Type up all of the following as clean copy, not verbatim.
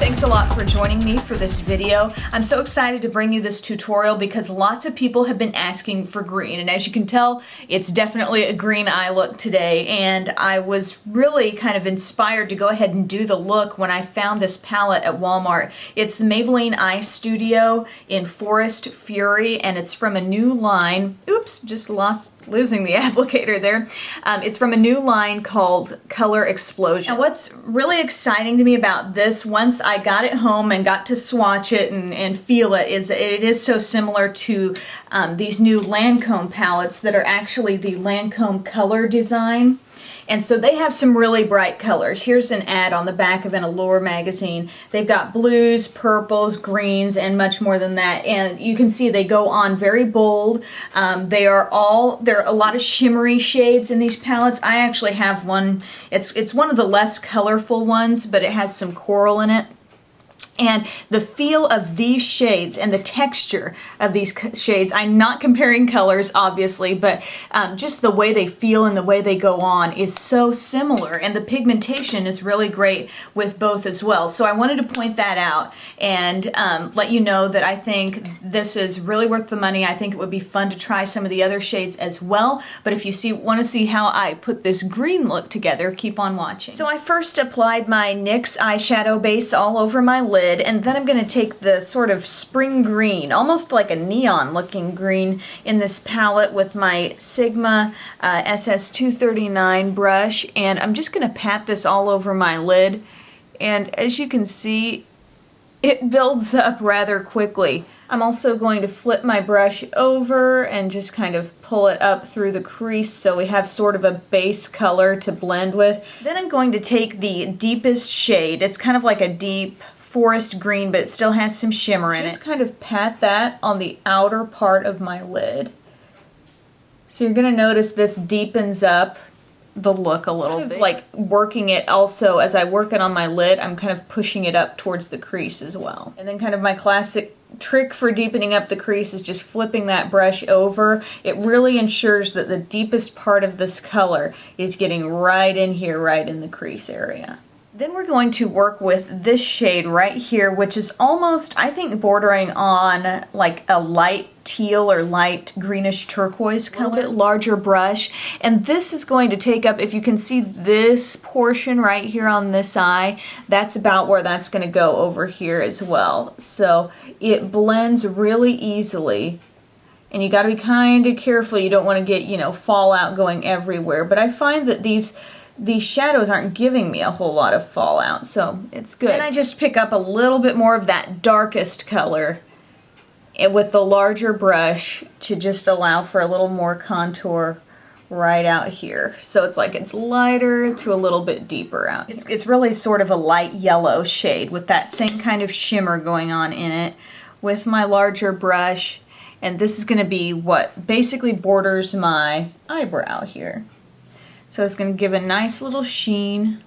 thanks a lot for joining me for this video. I'm so excited to bring you this tutorial because lots of people have been asking for green, and as you can tell, it's definitely a green eye look today, and I was really kind of inspired to go ahead and do the look when I found this palette at Walmart. It's the Maybelline Eye Studio in Forest Fury, and it's from a new line. Oops, just losing the applicator there. It's from a new line called Color Explosion. And what's really exciting to me about this, once I got it home and got to swatch it and feel it, is it is so similar to these new Lancome palettes that are actually the Lancome color design. And so they have some really bright colors. Here's an ad on the back of an Allure magazine. They've got blues, purples, greens, and much more than that. And you can see they go on very bold. There are a lot of shimmery shades in these palettes. I actually have one. It's one of the less colorful ones, but it has some coral in it. And the feel of these shades and the texture of these shades, I'm not comparing colors obviously, but just the way they feel and the way they go on is so similar, and the pigmentation is really great with both as well. So I wanted to point that out and let you know that I think this is really worth the money. I think it would be fun to try some of the other shades as well, but if you want to see how I put this green look together, keep on watching. So I first applied my NYX eyeshadow base all over my lid, and then I'm going to take the sort of spring green, almost like a neon looking green, in this palette with my Sigma SS239 brush, and I'm just going to pat this all over my lid, and as you can see, it builds up rather quickly. I'm also going to flip my brush over and just kind of pull it up through the crease so we have sort of a base color to blend with. Then I'm going to take the deepest shade. It's kind of like a deep forest green, but it still has some shimmer in it. Just kind of pat that on the outer part of my lid. So you're going to notice this deepens up the look a little bit. Like working it also, as I work it on my lid, I'm kind of pushing it up towards the crease as well. And then kind of my classic trick for deepening up the crease is just flipping that brush over. It really ensures that the deepest part of this color is getting right in here, right in the crease area. Then we're going to work with this shade right here, which is almost, I think, bordering on like a light teal or light greenish turquoise color. A little bit larger brush. And this is going to take up, if you can see this portion right here on this eye, that's about where that's going to go over here as well. So it blends really easily. And you got to be kind of careful. You don't want to get, fallout going everywhere. But I find that these shadows aren't giving me a whole lot of fallout, so it's good. And I just pick up a little bit more of that darkest color with the larger brush to just allow for a little more contour right out here. So it's like it's lighter to a little bit deeper out. It's really sort of a light yellow shade with that same kind of shimmer going on in it with my larger brush. And this is going to be what basically borders my eyebrow here. So it's going to give a nice little sheen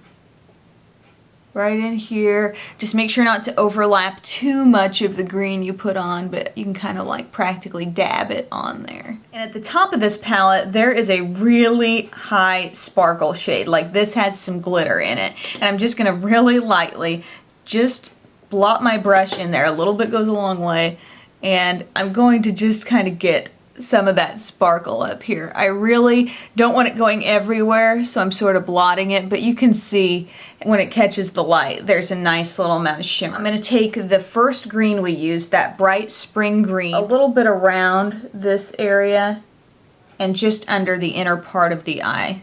right in here. Just make sure not to overlap too much of the green you put on, but you can kind of like practically dab it on there. And at the top of this palette, there is a really high sparkle shade. Like this has some glitter in it. And I'm just going to really lightly just blot my brush in there. A little bit goes a long way. And I'm going to just kind of get some of that sparkle up here. I really don't want it going everywhere, so I'm sort of blotting it, but you can see when it catches the light, there's a nice little amount of shimmer. I'm going to take the first green we used, that bright spring green, a little bit around this area and just under the inner part of the eye.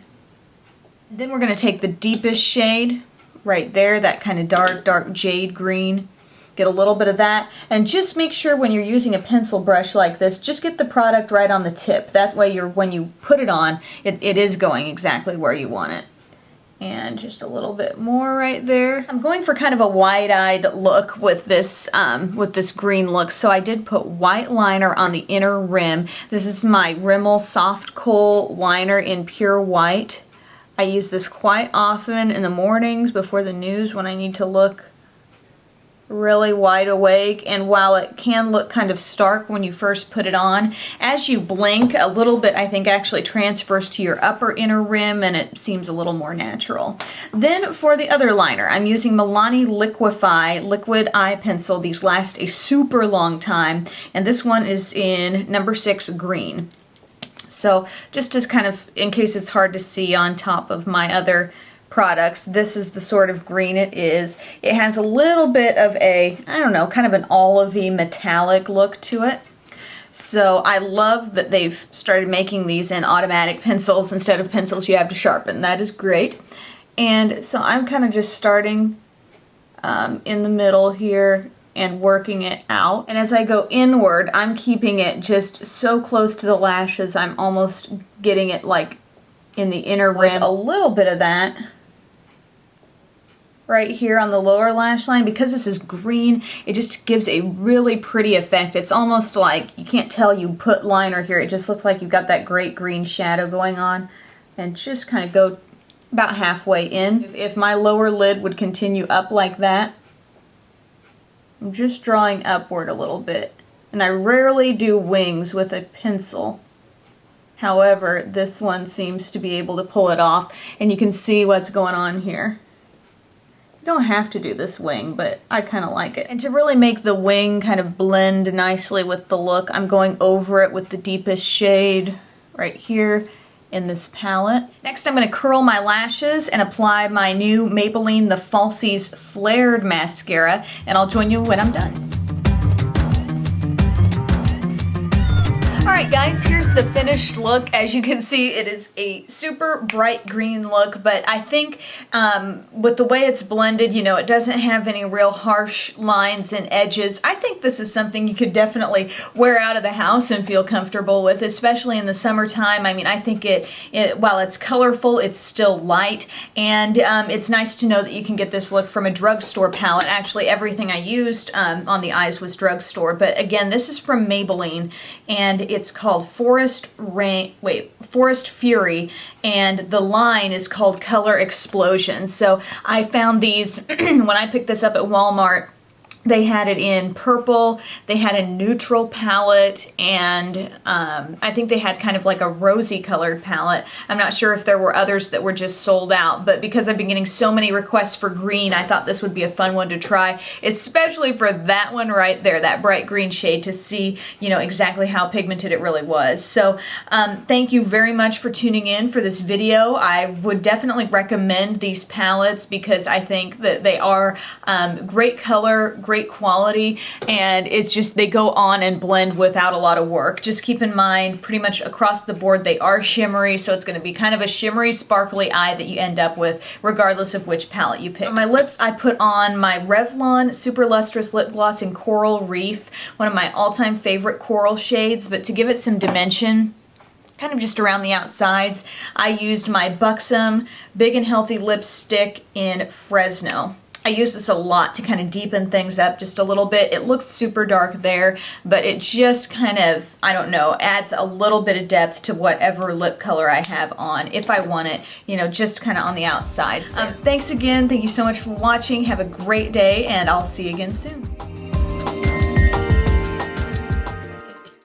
Then we're going to take the deepest shade right there, that kind of dark jade green. Get a little bit of that, and just make sure when you're using a pencil brush like this, just get the product right on the tip. That way when you put it on, it is going exactly where you want it. And just a little bit more right there. I'm going for kind of a wide-eyed look with this green look, so I did put white liner on the inner rim. This is my Rimmel Soft Kohl liner in pure white. I use this quite often in the mornings before the news when I need to look really wide awake, and while it can look kind of stark when you first put it on, as you blink a little bit I think actually transfers to your upper inner rim and it seems a little more natural. Then for the other liner, I'm using Milani Liquif'eye liquid eye pencil. These last a super long time, and this one is in number 6 green. So just as kind of, in case it's hard to see on top of my other products, this is the sort of green it is. It has a little bit of a, I don't know, kind of an olivey metallic look to it. So I love that they've started making these in automatic pencils instead of pencils you have to sharpen. That is great. And so I'm kind of just starting in the middle here and working it out. And as I go inward, I'm keeping it just so close to the lashes, I'm almost getting it like in the inner rim. A little bit of that right here on the lower lash line. Because this is green, it just gives a really pretty effect. It's almost like you can't tell you put liner here. It just looks like you've got that great green shadow going on. And just kind of go about halfway in. If my lower lid would continue up like that, I'm just drawing upward a little bit. And I rarely do wings with a pencil. However, this one seems to be able to pull it off, and you can see what's going on here. You don't have to do this wing, but I kind of like it. And to really make the wing kind of blend nicely with the look, I'm going over it with the deepest shade right here in this palette. Next, I'm going to curl my lashes and apply my new Maybelline the Falsies Flared Mascara, and I'll join you when I'm done. Alright guys, here's the finished look. As you can see, it is a super bright green look, but I think with the way it's blended, you know, it doesn't have any real harsh lines and edges. I think this is something you could definitely wear out of the house and feel comfortable with, especially in the summertime. I mean, I think while it's colorful, it's still light, and it's nice to know that you can get this look from a drugstore palette. Actually, everything I used on the eyes was drugstore, but again, this is from Maybelline, and it's called Forest Fury, and the line is called Color Explosion. So I found these when I picked this up at Walmart. They had it in purple, they had a neutral palette, and I think they had kind of like a rosy colored palette. I'm not sure if there were others that were just sold out, but because I've been getting so many requests for green, I thought this would be a fun one to try, especially for that one right there, that bright green shade, to see, you know, exactly how pigmented it really was. So thank you very much for tuning in for this video. I would definitely recommend these palettes because I think that they are great color, great quality, and it's just, they go on and blend without a lot of work. Just keep in mind, pretty much across the board, they are shimmery, so it's going to be kind of a shimmery, sparkly eye that you end up with, regardless of which palette you pick. On my lips, I put on my Revlon Super Lustrous Lip Gloss in Coral Reef, one of my all-time favorite coral shades, but to give it some dimension, kind of just around the outsides, I used my Buxom Big and Healthy Lipstick in Fresno. I use this a lot to kind of deepen things up just a little bit. It looks super dark there, but it just kind of, I don't know, adds a little bit of depth to whatever lip color I have on, if I want it, you know, just kind of on the outsides. Thanks again. Thank you so much for watching. Have a great day, and I'll see you again soon.